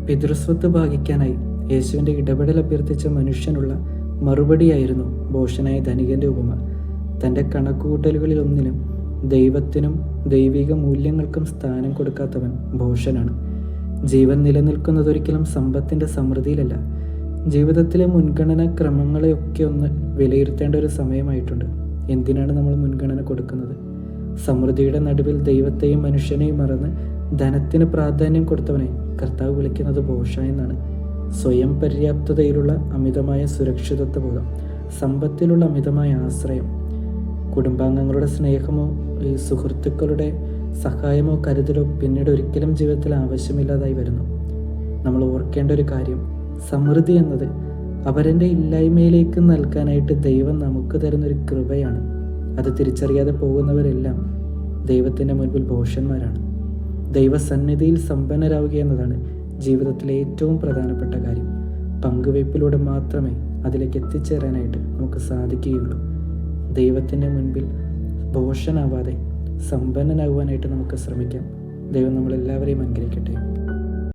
പിതൃസ്വത്ത് ഭാഗിക്കാനായി യേശുവിൻ്റെ ഇടപെടൽ അഭ്യർത്ഥിച്ച മനുഷ്യനുള്ള മറുപടിയായിരുന്നു ഭോഷനായ ധനികൻ്റെ ഉപമ. തൻ്റെ കണക്കുകൂട്ടലുകളിലൊന്നിനും ദൈവത്തിനും ദൈവിക മൂല്യങ്ങൾക്കും സ്ഥാനം കൊടുക്കാത്തവൻ ഭോഷനാണ്. ജീവൻ നിലനിൽക്കുന്നതൊരിക്കലും സമ്പത്തിൻ്റെ സമൃദ്ധിയിലല്ല. ജീവിതത്തിലെ മുൻഗണനാ ക്രമങ്ങളെയൊക്കെ ഒന്ന് വിലയിരുത്തേണ്ട ഒരു സമയമായിട്ടുണ്ട്. എന്തിനാണ് നമ്മൾ മുൻഗണന കൊടുക്കുന്നത്? സമൃദ്ധിയുടെ നടുവിൽ ദൈവത്തെയും മനുഷ്യനെയും മറന്ന് ധനത്തിന് പ്രാധാന്യം കൊടുത്തവനെ കർത്താവ് വിളിക്കുന്നത് ഭോഷ എന്നാണ്. സ്വയം പര്യാപ്തതയിലുള്ള അമിതമായ സുരക്ഷിതത്വ ബോധം, സമ്പത്തിലുള്ള അമിതമായ ആശ്രയം, കുടുംബാംഗങ്ങളുടെ സ്നേഹമോ സുഹൃത്തുക്കളുടെ സഹായമോ കരുതലോ പിന്നീട് ഒരിക്കലും ജീവിതത്തിൽ ആവശ്യമില്ലാതായി വരുന്നു. നമ്മൾ ഓർക്കേണ്ട ഒരു കാര്യം, സമൃദ്ധി എന്നത് അവരൻ്റെ ഇല്ലായ്മയിലേക്ക് നൽകാനായിട്ട് ദൈവം നമുക്ക് തരുന്നൊരു കൃപയാണ്. അത് തിരിച്ചറിയാതെ പോകുന്നവരെല്ലാം ദൈവത്തിൻ്റെ മുൻപിൽ ഭോഷന്മാരാണ്. ദൈവസന്നിധിയിൽ സമ്പന്നരാവുക എന്നതാണ് ജീവിതത്തിലെ ഏറ്റവും പ്രധാനപ്പെട്ട കാര്യം. പങ്കുവയ്പിലൂടെ മാത്രമേ അതിലേക്ക് എത്തിച്ചേരാനായിട്ട് നമുക്ക് സാധിക്കുകയുള്ളൂ. ദൈവത്തിൻ്റെ മുൻപിൽ ഭോഷനാവാതെ സമ്പന്നനാകുവാനായിട്ട് നമുക്ക് ശ്രമിക്കാം. ദൈവം നമ്മളെല്ലാവരെയും അനുഗ്രഹിക്കട്ടെ.